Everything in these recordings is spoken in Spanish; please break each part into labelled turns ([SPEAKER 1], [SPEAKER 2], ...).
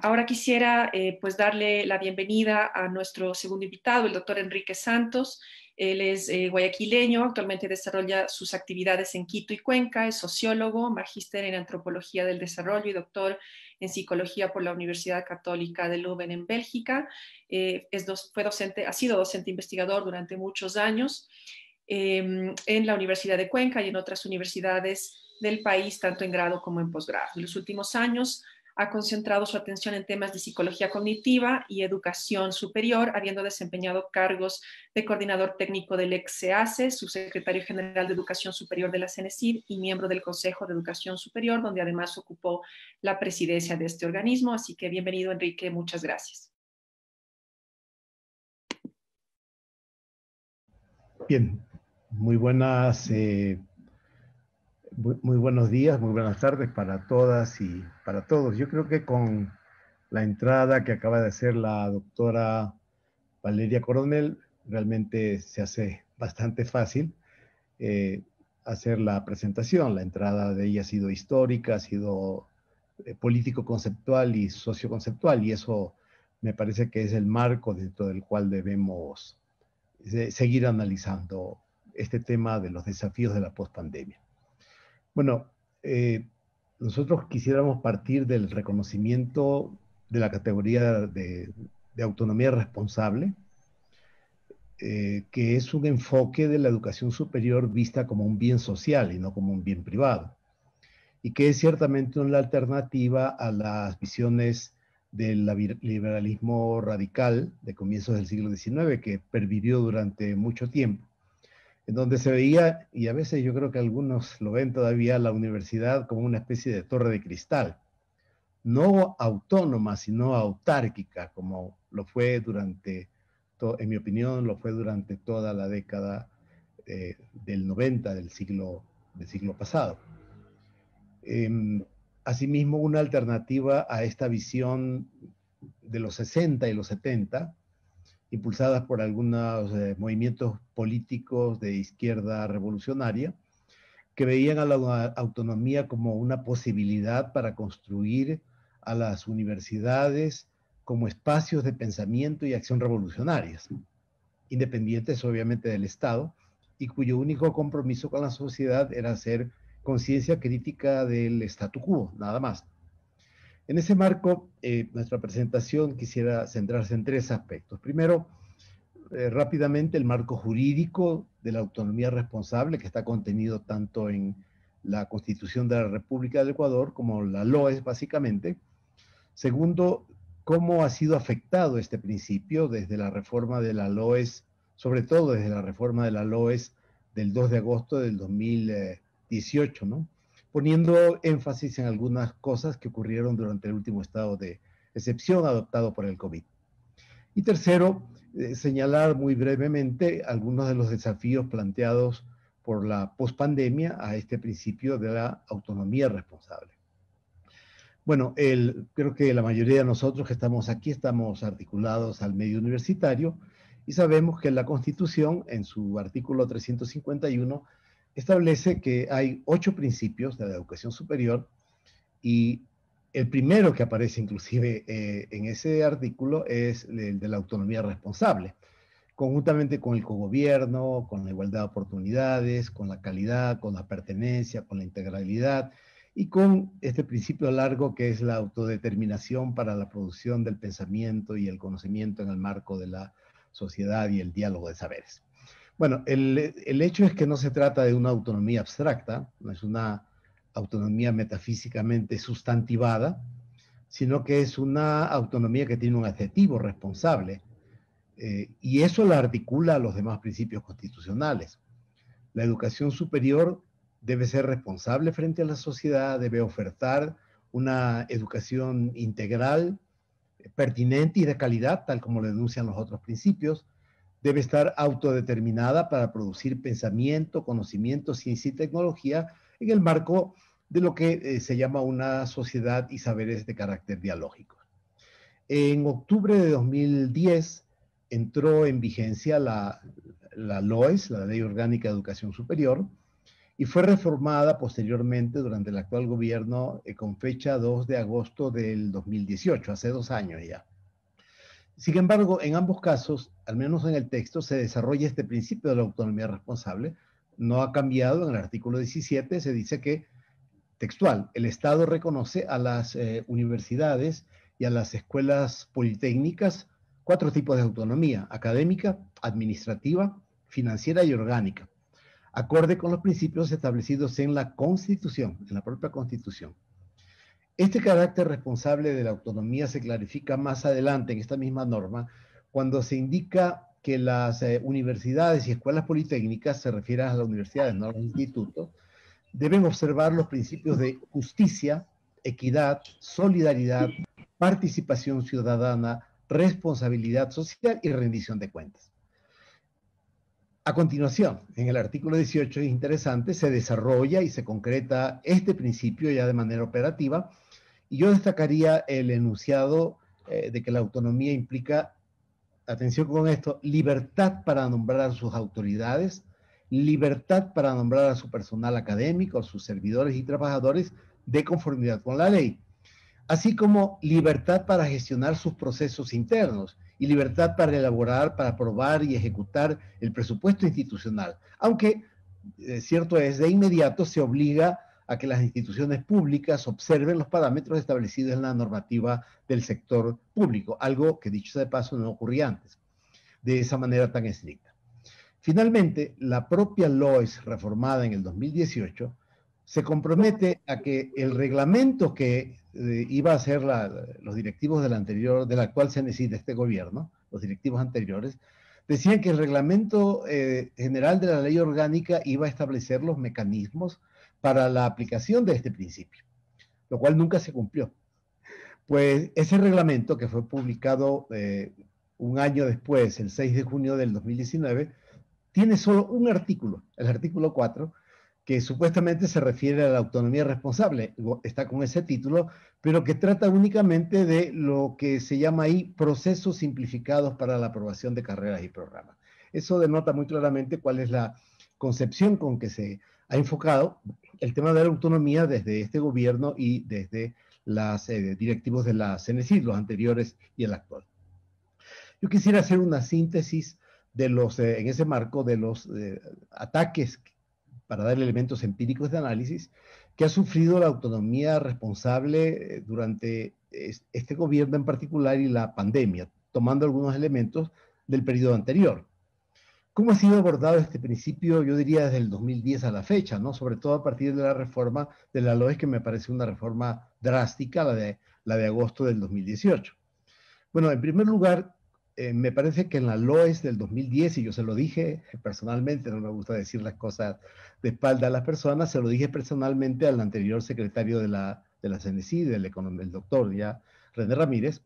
[SPEAKER 1] Ahora quisiera pues darle la bienvenida a nuestro segundo invitado, el doctor Enrique Santos. Él es guayaquileño, actualmente desarrolla sus actividades en Quito y Cuenca, es sociólogo, magíster en antropología del desarrollo y doctor en psicología por la Universidad Católica de Leuven en Bélgica. Fue docente, ha sido docente investigador durante muchos años en la Universidad de Cuenca y en otras universidades del país, tanto en grado como en posgrado. En los últimos años ha concentrado su atención en temas de psicología cognitiva y educación superior, habiendo desempeñado cargos de coordinador técnico del ex-SEACE, subsecretario general de Educación Superior de la CENESID y miembro del Consejo de Educación Superior, donde además ocupó la presidencia de este organismo. Así que bienvenido, Enrique, muchas gracias.
[SPEAKER 2] Bien, muy buenas, muy buenos días, muy buenas tardes para todas y para todos. Yo creo que con la entrada que acaba de hacer la doctora Valeria Coronel, realmente se hace bastante fácil hacer la presentación. La entrada de ella ha sido histórica, ha sido político-conceptual y socioconceptual, y eso me parece que es el marco dentro del cual debemos seguir analizando este tema de los desafíos de la pospandemia. Bueno, nosotros quisiéramos partir del reconocimiento de la categoría de autonomía responsable, que es un enfoque de la educación superior vista como un bien social y no como un bien privado, y que es ciertamente una alternativa a las visiones del liberalismo radical de comienzos del siglo XIX, que pervivió durante mucho tiempo, en donde se veía, y a veces yo creo que algunos lo ven todavía, la universidad como una especie de torre de cristal, no autónoma, sino autárquica, como lo fue durante, en mi opinión, lo fue durante toda la década del 90 del siglo pasado. Asimismo, una alternativa a esta visión de los 60 y los 70, impulsadas por algunos movimientos políticos de izquierda revolucionaria, que veían a la autonomía como una posibilidad para construir a las universidades como espacios de pensamiento y acción revolucionarias, independientes obviamente del Estado, y cuyo único compromiso con la sociedad era hacer conciencia crítica del statu quo, nada más. En ese marco, nuestra presentación quisiera centrarse en tres aspectos. Primero, rápidamente el marco jurídico de la autonomía responsable, que está contenido tanto en la Constitución de la República del Ecuador como la LOES, básicamente. Segundo, cómo ha sido afectado este principio desde la reforma de la LOES, sobre todo desde la reforma de la LOES del 2 de agosto del 2018, ¿no? Poniendo énfasis en algunas cosas que ocurrieron durante el último estado de excepción adoptado por el COVID. Y tercero, señalar muy brevemente algunos de los desafíos planteados por la pospandemia a este principio de la autonomía responsable. Bueno, creo que la mayoría de nosotros que estamos aquí estamos articulados al medio universitario y sabemos que la Constitución, en su artículo 351, establece que hay 8 principios de la educación superior, y el primero que aparece inclusive en ese artículo es el de la autonomía responsable, conjuntamente con el cogobierno, con la igualdad de oportunidades, con la calidad, con la pertenencia, con la integralidad y con este principio largo que es la autodeterminación para la producción del pensamiento y el conocimiento en el marco de la sociedad y el diálogo de saberes. Bueno, el hecho es que no se trata de una autonomía abstracta, no es una autonomía metafísicamente sustantivada, sino que es una autonomía que tiene un adjetivo responsable, y eso la articula a los demás principios constitucionales. La educación superior debe ser responsable frente a la sociedad, debe ofertar una educación integral, pertinente y de calidad, tal como lo denuncian los otros principios. Debe estar autodeterminada para producir pensamiento, conocimiento, ciencia y tecnología en el marco de lo que se llama una sociedad y saberes de carácter dialógico. En octubre de 2010 entró en vigencia la LOES, la Ley Orgánica de Educación Superior, y fue reformada posteriormente durante el actual gobierno con fecha 2 de agosto del 2018, hace 2 años ya. Sin embargo, en ambos casos, al menos en el texto, se desarrolla este principio de la autonomía responsable. No ha cambiado. En el artículo 17 se dice que, textual, el Estado reconoce a las universidades y a las escuelas politécnicas 4 tipos de autonomía: académica, administrativa, financiera y orgánica, acorde con los principios establecidos en la Constitución, en la propia Constitución. Este carácter responsable de la autonomía se clarifica más adelante en esta misma norma, cuando se indica que las universidades y escuelas politécnicas, se refiere a las universidades, no a los institutos, deben observar los principios de justicia, equidad, solidaridad, participación ciudadana, responsabilidad social y rendición de cuentas. A continuación, en el artículo 18, es interesante, se desarrolla y se concreta este principio ya de manera operativa, y yo destacaría el enunciado de que la autonomía implica, atención con esto, libertad para nombrar a sus autoridades, libertad para nombrar a su personal académico, a sus servidores y trabajadores de conformidad con la ley, así como libertad para gestionar sus procesos internos y libertad para elaborar, para aprobar y ejecutar el presupuesto institucional, aunque cierto es, de inmediato se obliga a que las instituciones públicas observen los parámetros establecidos en la normativa del sector público, algo que, dicho sea de paso, no ocurría antes, de esa manera tan estricta. Finalmente, la propia LOES, reformada en el 2018, se compromete a que el reglamento que iba a ser los directivos del actual CNESID de este gobierno, los directivos anteriores, decían que el reglamento general de la ley orgánica iba a establecer los mecanismos para la aplicación de este principio, lo cual nunca se cumplió. Pues ese reglamento, que fue publicado un año después, el 6 de junio del 2019, tiene solo un artículo, el artículo 4, que supuestamente se refiere a la autonomía responsable, está con ese título, pero que trata únicamente de lo que se llama ahí procesos simplificados para la aprobación de carreras y programas. Eso denota muy claramente cuál es la concepción con que se ha enfocado el tema de la autonomía desde este gobierno y desde los directivos de la CNESID, los anteriores y el actual. Yo quisiera hacer una síntesis de en ese marco de los ataques, para dar elementos empíricos de análisis, que ha sufrido la autonomía responsable durante este gobierno en particular y la pandemia, tomando algunos elementos del periodo anterior. ¿Cómo ha sido abordado este principio? Yo diría desde el 2010 a la fecha, ¿no? Sobre todo a partir de la reforma de la LOES, que me parece una reforma drástica, la de agosto del 2018. Bueno, en primer lugar, me parece que en la LOES del 2010, y yo se lo dije personalmente, no me gusta decir las cosas de espalda a las personas, se lo dije personalmente al anterior secretario de la CNESID, el doctor ya René Ramírez,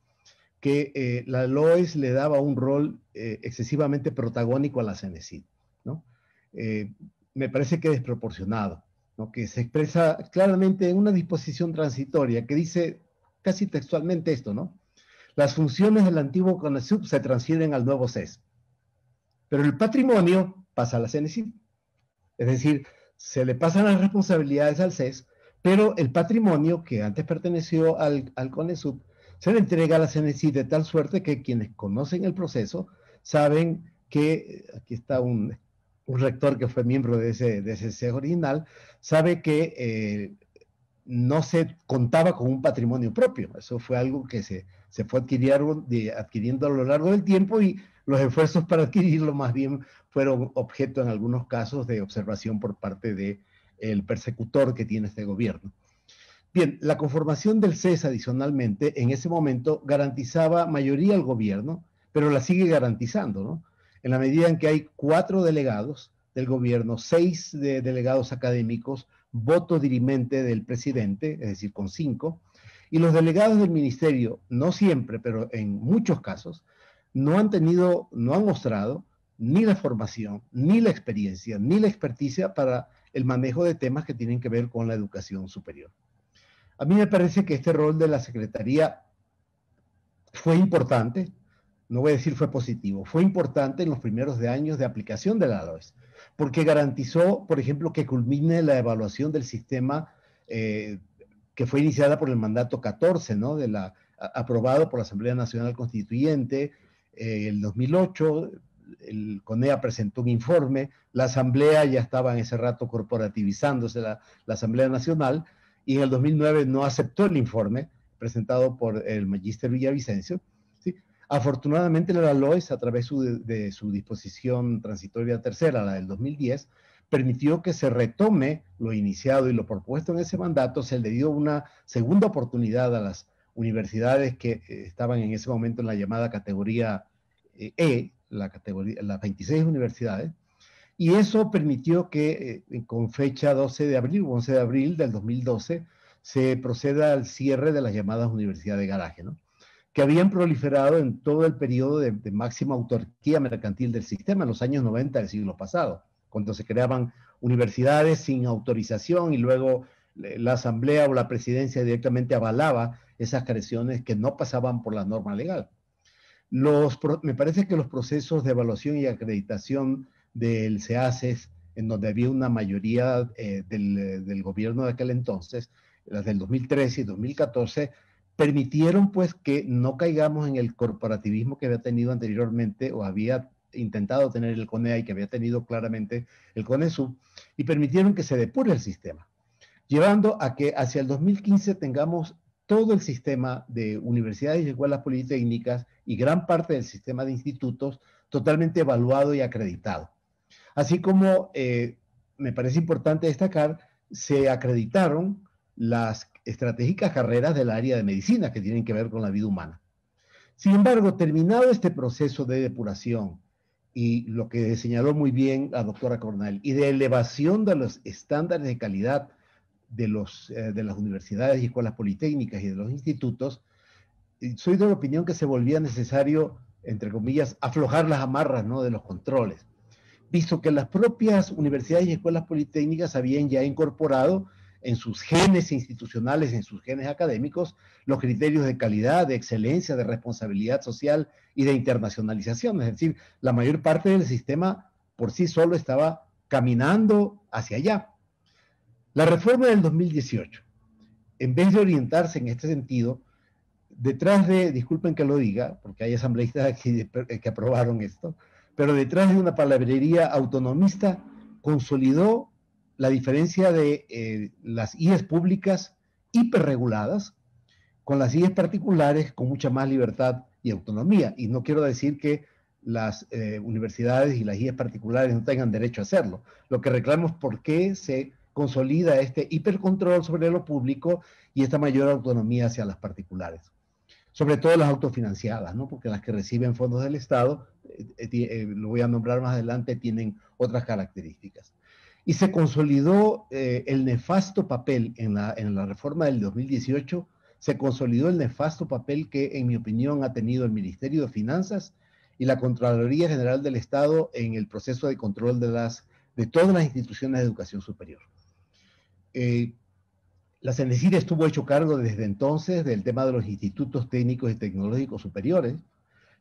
[SPEAKER 2] que la LOES le daba un rol excesivamente protagónico a la CNESID, ¿no? Me parece que desproporcionado, ¿no? Que se expresa claramente en una disposición transitoria que dice casi textualmente esto, ¿no? Las funciones del antiguo CONASUB se transfieren al nuevo CES, pero el patrimonio pasa a la CNESID. Es decir, se le pasan las responsabilidades al CES, pero el patrimonio que antes perteneció al CONASUB se le entrega a la CNESID, de tal suerte que quienes conocen el proceso saben que, aquí está un rector que fue miembro de ese CES original, sabe que no se contaba con un patrimonio propio. Eso fue algo que se fue adquiriendo a lo largo del tiempo, y los esfuerzos para adquirirlo más bien fueron objeto en algunos casos de observación por parte del persecutor que tiene este gobierno. Bien, la conformación del CES adicionalmente en ese momento garantizaba mayoría al gobierno, pero la sigue garantizando, ¿no? En la medida en que hay 4 delegados del gobierno, 6 delegados académicos, voto dirimente del presidente, es decir, con 5, y los delegados del ministerio, no siempre, pero en muchos casos, no han mostrado ni la formación, ni la experiencia, ni la experticia para el manejo de temas que tienen que ver con la educación superior. A mí me parece que este rol de la Secretaría fue importante, no voy a decir fue positivo, fue importante en los primeros años de aplicación de la LOES, porque garantizó, por ejemplo, que culmine la evaluación del sistema que fue iniciada por el mandato 14, ¿no? Aprobado por la Asamblea Nacional Constituyente el 2008. El CONEA presentó un informe, la Asamblea ya estaba en ese rato corporativizándose la Asamblea Nacional, y en el 2009 no aceptó el informe presentado por el magíster Villavicencio, ¿sí? Afortunadamente la LOES, a través de su disposición transitoria tercera, la del 2010, permitió que se retome lo iniciado y lo propuesto en ese mandato. Se le dio una segunda oportunidad a las universidades que estaban en ese momento en la llamada categoría E, las 26 universidades, y eso permitió que con fecha 12 de abril, 11 de abril del 2012, se proceda al cierre de las llamadas universidades de garaje, ¿no? Que habían proliferado en todo el periodo de máxima autarquía mercantil del sistema, en los años 90 del siglo pasado, cuando se creaban universidades sin autorización y luego la asamblea o la presidencia directamente avalaba esas creaciones que no pasaban por la norma legal. Me parece que los procesos de evaluación y acreditación del CEACES, en donde había una mayoría del gobierno de aquel entonces, las del 2013 y 2014, permitieron pues que no caigamos en el corporativismo que había tenido anteriormente o había intentado tener el CONEA y que había tenido claramente el CONESUB, y permitieron que se depure el sistema, llevando a que hacia el 2015 tengamos todo el sistema de universidades y escuelas politécnicas y gran parte del sistema de institutos totalmente evaluado y acreditado. Así como me parece importante destacar, se acreditaron las estratégicas carreras del área de medicina que tienen que ver con la vida humana. Sin embargo, terminado este proceso de depuración y lo que señaló muy bien la doctora Cornell, y de elevación de los estándares de calidad de las universidades y escuelas politécnicas y de los institutos, soy de la opinión que se volvía necesario, entre comillas, aflojar las amarras, ¿no?, de los controles, visto que las propias universidades y escuelas politécnicas habían ya incorporado en sus genes institucionales, en sus genes académicos, los criterios de calidad, de excelencia, de responsabilidad social y de internacionalización. Es decir, la mayor parte del sistema por sí solo estaba caminando hacia allá. La reforma del 2018, en vez de orientarse en este sentido, detrás de, disculpen que lo diga, porque hay asambleístas que aprobaron esto, pero detrás de una palabrería autonomista, consolidó la diferencia de las IES públicas hiperreguladas con las IES particulares con mucha más libertad y autonomía. Y no quiero decir que las universidades y las IES particulares no tengan derecho a hacerlo. Lo que reclamo es por qué se consolida este hipercontrol sobre lo público y esta mayor autonomía hacia las particulares. Sobre todo las autofinanciadas, ¿no? Porque las que reciben fondos del Estado, lo voy a nombrar más adelante, tienen otras características. Y se consolidó el nefasto papel en la reforma del 2018, se consolidó el nefasto papel que, en mi opinión, ha tenido el Ministerio de Finanzas y la Contraloría General del Estado en el proceso de control de todas las instituciones de educación superior. La CENESID estuvo hecho cargo desde entonces del tema de los institutos técnicos y tecnológicos superiores.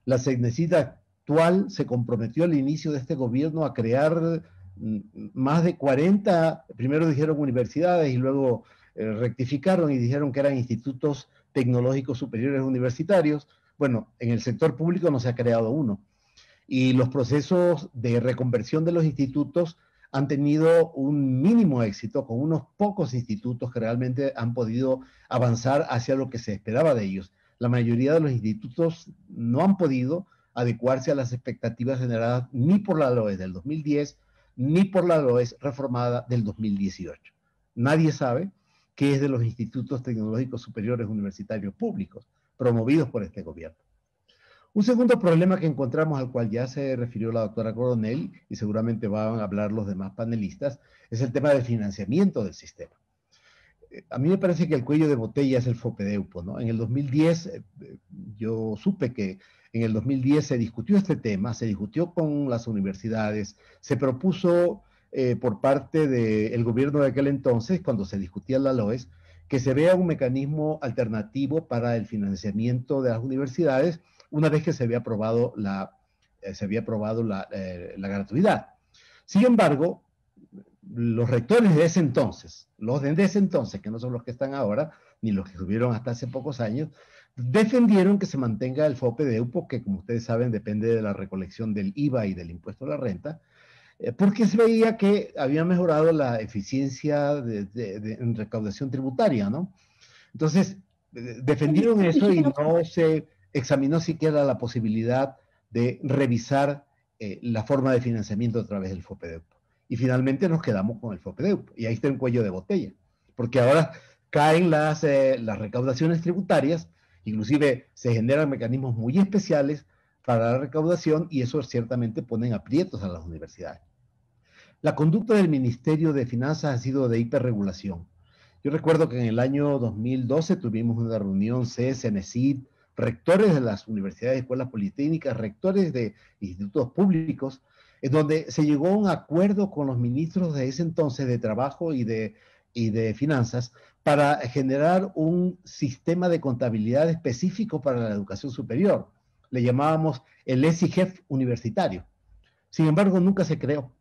[SPEAKER 2] La CENESID actual se comprometió al inicio de este gobierno a crear más de 40, primero dijeron universidades y luego rectificaron y dijeron que eran institutos tecnológicos superiores universitarios. Bueno, en el sector público no se ha creado uno. Y los procesos de reconversión de los institutos han tenido un mínimo éxito con unos pocos institutos que realmente han podido avanzar hacia lo que se esperaba de ellos. La mayoría de los institutos no han podido adecuarse a las expectativas generadas ni por la LOES del 2010, ni por la LOES reformada del 2018. Nadie sabe qué es de los institutos tecnológicos superiores universitarios públicos promovidos por este gobierno. Un segundo problema que encontramos, al cual ya se refirió la doctora Coronel y seguramente van a hablar los demás panelistas, es el tema del financiamiento del sistema. A mí me parece que el cuello de botella es el FOPEDEUPO, ¿no? En el 2010, yo supe que en el 2010 se discutió este tema, se discutió con las universidades, se propuso por parte del gobierno de aquel entonces, cuando se discutía la LOES, que se vea un mecanismo alternativo para el financiamiento de las universidades una vez que se había aprobado la gratuidad. Sin embargo, los rectores de ese entonces, que no son los que están ahora, ni los que estuvieron hasta hace pocos años, defendieron que se mantenga el FOPEDEUPO, que como ustedes saben depende de la recolección del IVA y del impuesto a la renta, porque se veía que había mejorado la eficiencia en recaudación tributaria, ¿no? Entonces, defendieron eso y no se examinó siquiera la posibilidad de revisar la forma de financiamiento a través del FOPEDEUPO. Y finalmente nos quedamos con el FOPEDEUPO. Y ahí está un cuello de botella. Porque ahora caen las recaudaciones tributarias, inclusive se generan mecanismos muy especiales para la recaudación y eso ciertamente ponen aprietos a las universidades. La conducta del Ministerio de Finanzas ha sido de hiperregulación. Yo recuerdo que en el año 2012 tuvimos una reunión CES, CENESID, rectores de las universidades y escuelas politécnicas, rectores de institutos públicos, en donde se llegó a un acuerdo con los ministros de ese entonces de Trabajo y de Finanzas para generar un sistema de contabilidad específico para la educación superior. Le llamábamos el ESIGEF universitario. Sin embargo, nunca se creó.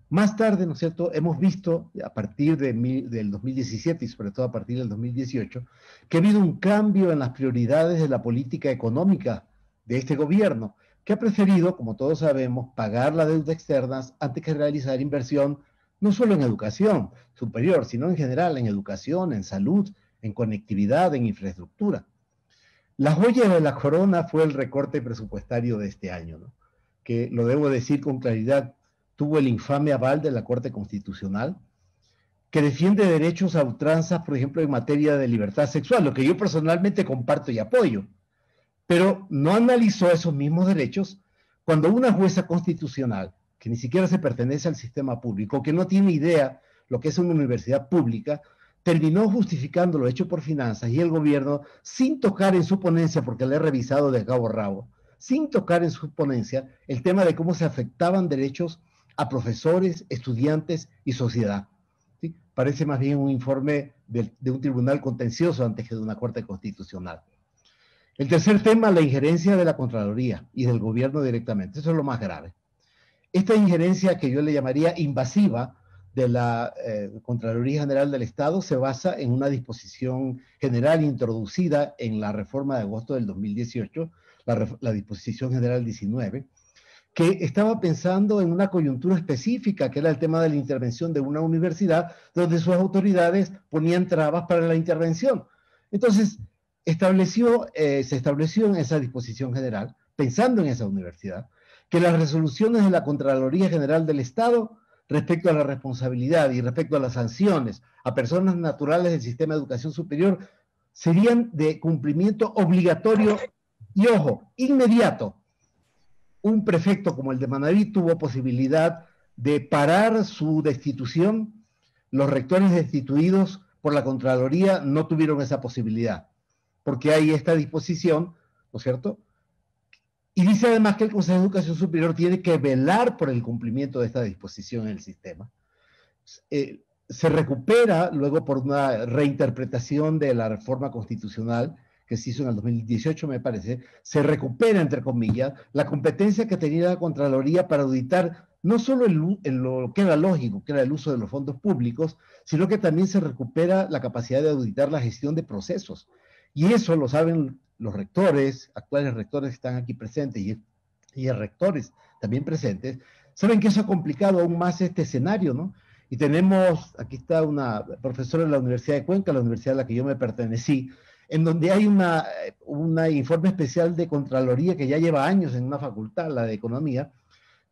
[SPEAKER 2] Más tarde, ¿no es cierto?, hemos visto a partir del 2017 y sobre todo a partir del 2018 que ha habido un cambio en las prioridades de la política económica de este gobierno, que ha preferido, como todos sabemos, pagar la deuda externa antes que realizar inversión no solo en educación superior, sino en general en educación, en salud, en conectividad, en infraestructura. La joya de la corona fue el recorte presupuestario de este año, ¿no?, que lo debo decir con claridad, tuvo el infame aval de la Corte Constitucional, que defiende derechos a ultranza, por ejemplo, en materia de libertad sexual, lo que yo personalmente comparto y apoyo, pero no analizó esos mismos derechos cuando una jueza constitucional, que ni siquiera se pertenece al sistema público, que no tiene idea lo que es una universidad pública, terminó justificando lo hecho por Finanzas y el gobierno sin tocar en su ponencia, porque la he revisado de cabo a rabo, sin tocar en su ponencia el tema de cómo se afectaban derechos a profesores, estudiantes y sociedad. ¿Sí? Parece más bien un informe de un tribunal contencioso antes que de una corte constitucional. El tercer tema, la injerencia de la Contraloría y del gobierno directamente. Eso es lo más grave. Esta injerencia que yo le llamaría invasiva de la Contraloría General del Estado se basa en una disposición general introducida en la reforma de agosto del 2018, la disposición general 19, que estaba pensando en una coyuntura específica, que era el tema de la intervención de una universidad, donde sus autoridades ponían trabas para la intervención. Entonces, se estableció en esa disposición general, pensando en esa universidad, que las resoluciones de la Contraloría General del Estado respecto a la responsabilidad y respecto a las sanciones a personas naturales del sistema de educación superior serían de cumplimiento obligatorio y, ojo, inmediato. Un prefecto como el de Manabí tuvo posibilidad de parar su destitución. Los rectores destituidos por la Contraloría no tuvieron esa posibilidad, porque hay esta disposición, ¿no es cierto? Y dice además que el Consejo de Educación Superior tiene que velar por el cumplimiento de esta disposición en el sistema. Se recupera luego por una reinterpretación de la reforma constitucional que se hizo en el 2018, me parece, se recupera, entre comillas, la competencia que tenía la Contraloría para auditar no solo lo que era lógico, que era el uso de los fondos públicos, sino que también se recupera la capacidad de auditar la gestión de procesos. Y eso lo saben los rectores, actuales rectores que están aquí presentes y rectores también presentes, saben que eso ha complicado aún más este escenario, ¿no? Y tenemos, aquí está una profesora de la Universidad de Cuenca, la universidad a la que yo me pertenecí, en donde hay un informe especial de Contraloría que ya lleva años en una facultad, la de Economía,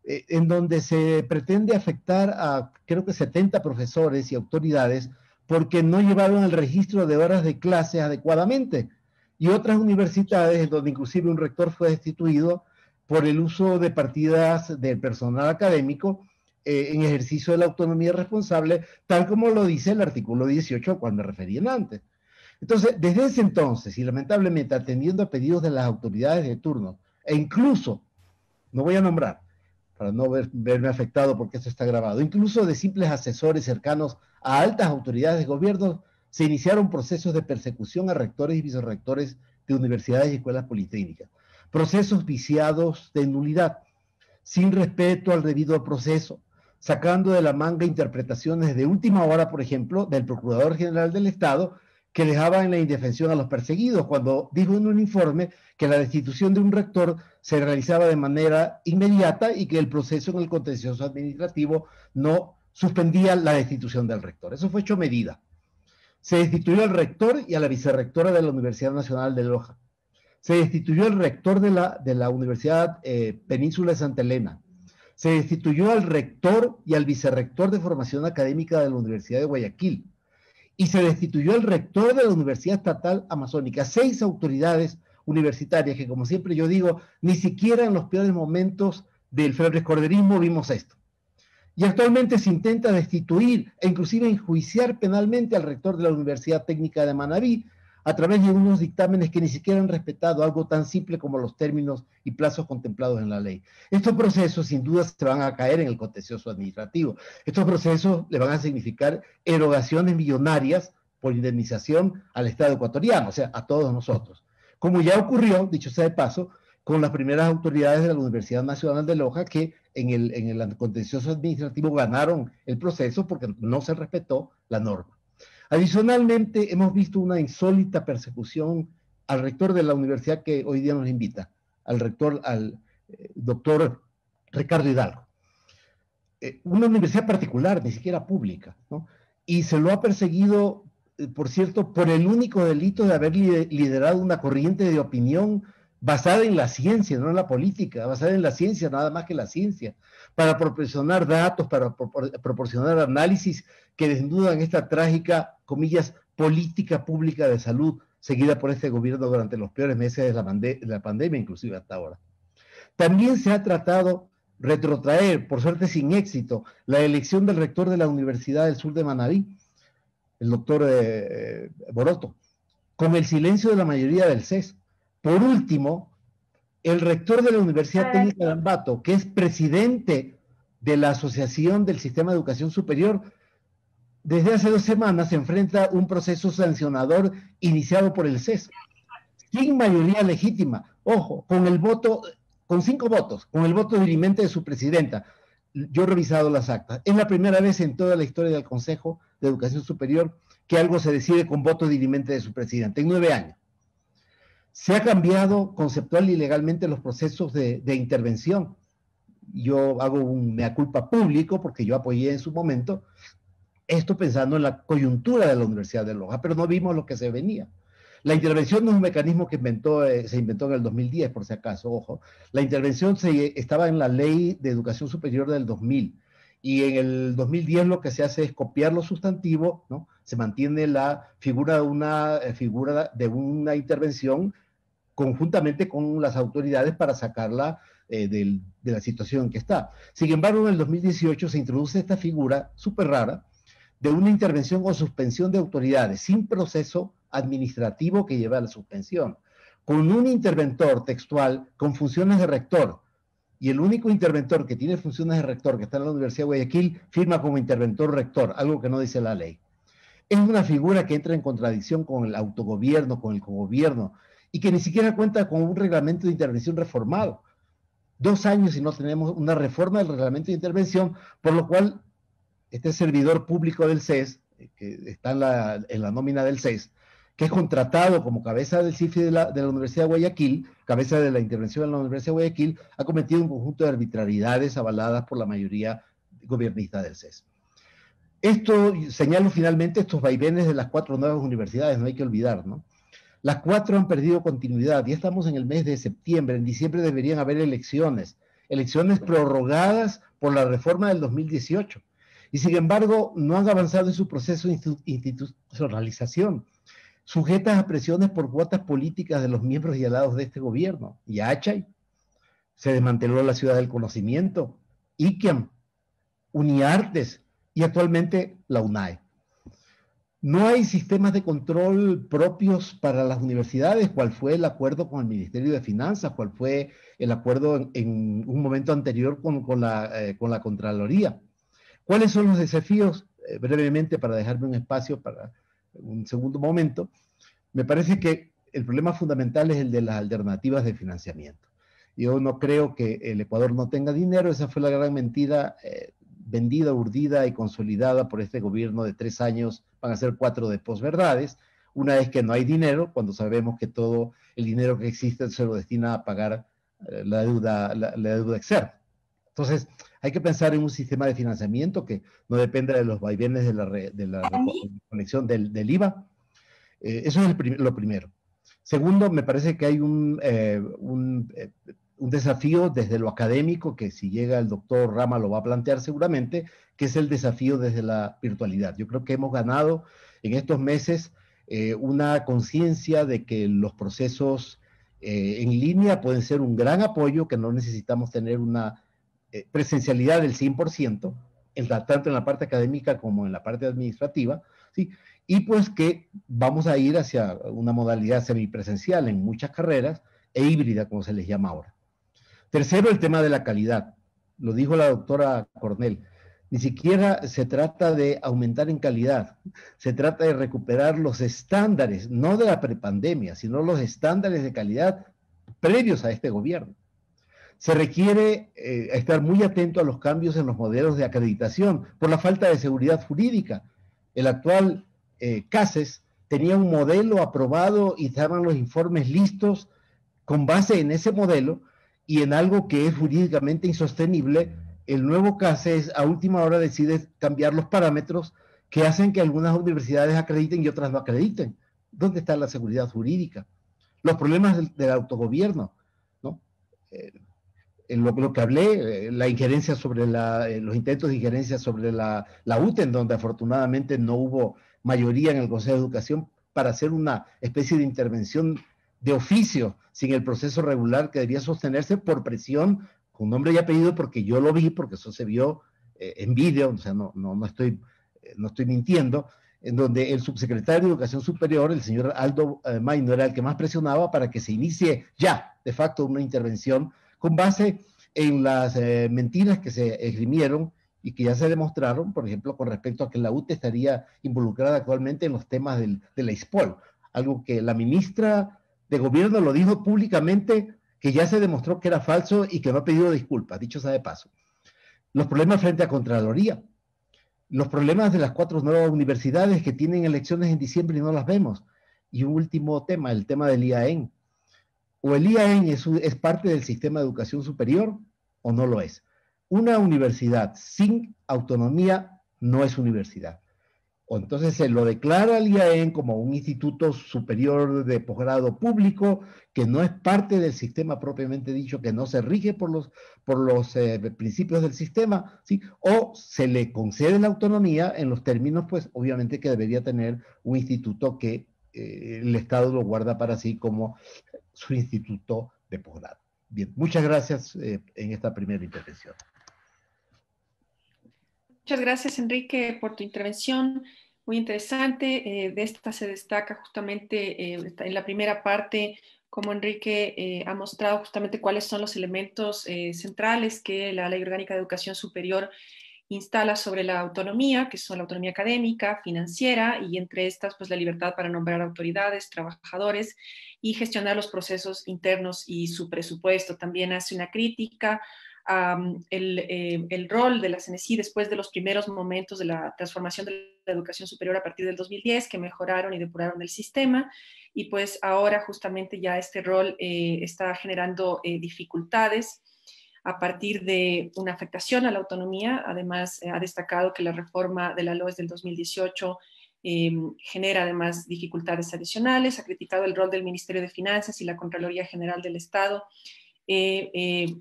[SPEAKER 2] en donde se pretende afectar a creo que 70 profesores y autoridades porque no llevaron el registro de horas de clase adecuadamente. Y otras universidades, donde inclusive un rector fue destituido por el uso de partidas del personal académico en ejercicio de la autonomía responsable, tal como lo dice el artículo 18 al cual me refería antes. Entonces, desde ese entonces, y lamentablemente atendiendo a pedidos de las autoridades de turno, e incluso, no voy a nombrar, para no verme afectado porque esto está grabado, incluso de simples asesores cercanos a altas autoridades de gobierno, se iniciaron procesos de persecución a rectores y vicerrectores de universidades y escuelas politécnicas. Procesos viciados de nulidad, sin respeto al debido proceso, sacando de la manga interpretaciones de última hora, por ejemplo, del Procurador General del Estado, que dejaba en la indefensión a los perseguidos, cuando dijo en un informe que la destitución de un rector se realizaba de manera inmediata y que el proceso en el contencioso administrativo no suspendía la destitución del rector. Eso fue hecho medida. Se destituyó al rector y a la vicerrectora de la Universidad Nacional de Loja. Se destituyó al rector de la Universidad Península de Santa Elena. Se destituyó al rector y al vicerrector de formación académica de la Universidad de Guayaquil. Y se destituyó al rector de la Universidad Estatal Amazónica. 6 autoridades universitarias que, como siempre yo digo, ni siquiera en los peores momentos del febrescorderismo vimos esto. Y actualmente se intenta destituir e inclusive enjuiciar penalmente al rector de la Universidad Técnica de Manabí a través de unos dictámenes que ni siquiera han respetado algo tan simple como los términos y plazos contemplados en la ley. Estos procesos sin duda se van a caer en el contencioso administrativo. Estos procesos le van a significar erogaciones millonarias por indemnización al Estado ecuatoriano, o sea, a todos nosotros. Como ya ocurrió, dicho sea de paso, con las primeras autoridades de la Universidad Nacional de Loja que en el contencioso administrativo ganaron el proceso porque no se respetó la norma. Adicionalmente, hemos visto una insólita persecución al rector de la universidad que hoy día nos invita, al rector, al doctor Ricardo Hidalgo. Una universidad particular, ni siquiera pública, ¿no? Y se lo ha perseguido, por cierto, por el único delito de haber liderado una corriente de opinión basada en la ciencia, no en la política, basada en la ciencia, nada más que la ciencia, para proporcionar datos, para proporcionar análisis que desnudan esta trágica, comillas, política pública de salud seguida por este gobierno durante los peores meses de la pandemia, inclusive hasta ahora. También se ha tratado retrotraer, por suerte sin éxito, la elección del rector de la Universidad del Sur de Manabí, el doctor Boroto, con el silencio de la mayoría del CES. Por último, el rector de la Universidad Técnica de Ambato, que es presidente de la Asociación del Sistema de Educación Superior, desde hace 2 semanas se enfrenta a un proceso sancionador iniciado por el CES, sin mayoría legítima, ojo, con el voto, con 5 votos, con el voto dirimente de su presidenta. Yo he revisado las actas. Es la primera vez en toda la historia del Consejo de Educación Superior que algo se decide con voto dirimente de su presidente, en 9 años. Se ha cambiado conceptual y legalmente los procesos de intervención. Yo hago un mea culpa público porque yo apoyé en su momento esto pensando en la coyuntura de la Universidad de Loja, pero no vimos lo que se venía. La intervención no es un mecanismo que se inventó en el 2010, por si acaso, ojo. La intervención estaba en la Ley de Educación Superior del 2000, y en el 2010 lo que se hace es copiar lo sustantivo, ¿no? Se mantiene la figura de una intervención conjuntamente con las autoridades para sacarla de la situación en que está. Sin embargo, en el 2018 se introduce esta figura súper rara de una intervención o suspensión de autoridades sin proceso administrativo que lleva a la suspensión, con un interventor textual con funciones de rector, y el único interventor que tiene funciones de rector que está en la Universidad de Guayaquil firma como interventor rector, algo que no dice la ley. Es una figura que entra en contradicción con el autogobierno, con el cogobierno, y que ni siquiera cuenta con un reglamento de intervención reformado. 2 años y no tenemos una reforma del reglamento de intervención, por lo cual este servidor público del CES, que está en la nómina del CES, que es contratado como cabeza del CIFI de la Universidad de Guayaquil, cabeza de la intervención en la Universidad de Guayaquil, ha cometido un conjunto de arbitrariedades avaladas por la mayoría gobernista del CES. Esto, señalo finalmente, estos vaivenes de las 4 nuevas universidades, no hay que olvidar, ¿no? Las 4 han perdido continuidad, ya estamos en el mes de septiembre, en diciembre deberían haber elecciones prorrogadas por la reforma del 2018, y sin embargo no han avanzado en su proceso de institucionalización, sujetas a presiones por cuotas políticas de los miembros y aliados de este gobierno. Yachay, se desmanteló la Ciudad del Conocimiento, ICAM, Uniartes y actualmente la UNAE. No hay sistemas de control propios para las universidades. ¿Cuál fue el acuerdo con el Ministerio de Finanzas? ¿Cuál fue el acuerdo en un momento anterior con la Contraloría? ¿Cuáles son los desafíos? Brevemente, para dejarme un espacio para un segundo momento, me parece que el problema fundamental es el de las alternativas de financiamiento. Yo no creo que el Ecuador no tenga dinero, esa fue la gran mentira vendida, urdida y consolidada por este gobierno de 3 años, van a ser 4 de posverdades. Una es que no hay dinero, cuando sabemos que todo el dinero que existe se lo destina a pagar la deuda externa. Entonces, hay que pensar en un sistema de financiamiento que no dependa de los vaivenes de la reconexión del IVA. Eso es lo primero. Segundo, me parece que hay un desafío desde lo académico, que si llega el doctor Rama lo va a plantear seguramente, que es el desafío desde la virtualidad. Yo creo que hemos ganado en estos meses una conciencia de que los procesos en línea pueden ser un gran apoyo, que no necesitamos tener una presencialidad del 100%, tanto en la parte académica como en la parte administrativa, ¿sí? Y pues que vamos a ir hacia una modalidad semipresencial en muchas carreras e híbrida, como se les llama ahora. Tercero, el tema de la calidad. Lo dijo la doctora Cornell. Ni siquiera se trata de aumentar en calidad, se trata de recuperar los estándares, no de la prepandemia, sino los estándares de calidad previos a este gobierno. Se requiere estar muy atento a los cambios en los modelos de acreditación por la falta de seguridad jurídica. El actual CASES tenía un modelo aprobado y estaban los informes listos con base en ese modelo, y en algo que es jurídicamente insostenible, el nuevo CASES a última hora decide cambiar los parámetros que hacen que algunas universidades acrediten y otras no acrediten. ¿Dónde está la seguridad jurídica? Los problemas del autogobierno, ¿no? Lo que hablé, la injerencia sobre los intentos de injerencia sobre la UTE, en donde afortunadamente no hubo mayoría en el Consejo de Educación para hacer una especie de intervención de oficio sin el proceso regular que debía sostenerse por presión, con nombre y apellido, porque yo lo vi, porque eso se vio en vídeo, o sea, no estoy mintiendo, en donde el subsecretario de Educación Superior, el señor Aldo Maino, era el que más presionaba para que se inicie ya, de facto, una intervención con base en las mentiras que se esgrimieron y que ya se demostraron, por ejemplo, con respecto a que la UTE estaría involucrada actualmente en los temas de la ISPOL, algo que la ministra de Gobierno lo dijo públicamente, que ya se demostró que era falso y que no ha pedido disculpas, dicho sea de paso. Los problemas frente a Contraloría, los problemas de las 4 nuevas universidades que tienen elecciones en diciembre y no las vemos. Y un último tema, el tema del IAEN. O el IAEN es parte del sistema de educación superior o no lo es. Una universidad sin autonomía no es universidad. O entonces se lo declara el IAEN como un instituto superior de posgrado público que no es parte del sistema propiamente dicho, que no se rige por los principios del sistema, ¿sí? O se le concede la autonomía en los términos, pues obviamente que debería tener un instituto que el Estado lo guarda para sí como su instituto de posgrado. Bien, muchas gracias en esta primera intervención.
[SPEAKER 1] Muchas gracias, Enrique, por tu intervención. Muy interesante. De esta se destaca justamente en la primera parte cómo Enrique ha mostrado justamente cuáles son los elementos centrales que la Ley Orgánica de Educación Superior instala sobre la autonomía, que son la autonomía académica, financiera, y entre estas, pues la libertad para nombrar autoridades, trabajadores y gestionar los procesos internos y su presupuesto. También hace una crítica el rol de la CNESID después de los primeros momentos de la transformación de la educación superior a partir del 2010, que mejoraron y depuraron el sistema, y pues ahora justamente ya este rol está generando dificultades a partir de una afectación a la autonomía. Además, ha destacado que la reforma de la LOES del 2018 genera además dificultades adicionales, ha criticado el rol del Ministerio de Finanzas y la Contraloría General del Estado,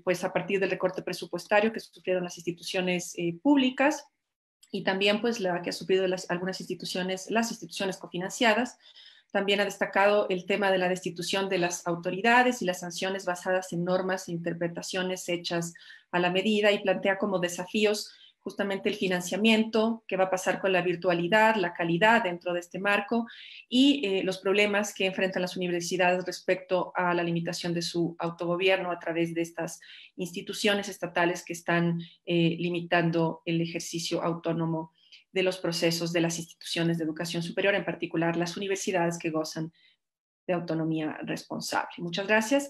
[SPEAKER 1] pues a partir del recorte presupuestario que sufrieron las instituciones públicas, y también pues la que ha sufrido algunas instituciones, las instituciones cofinanciadas. También ha destacado el tema de la destitución de las autoridades y las sanciones basadas en normas e interpretaciones hechas a la medida, y plantea como desafíos justamente el financiamiento, qué va a pasar con la virtualidad, la calidad dentro de este marco, y los problemas que enfrentan las universidades respecto a la limitación de su autogobierno a través de estas instituciones estatales que están limitando el ejercicio autónomo de los procesos de las instituciones de educación superior, en particular las universidades que gozan de autonomía responsable. Muchas gracias.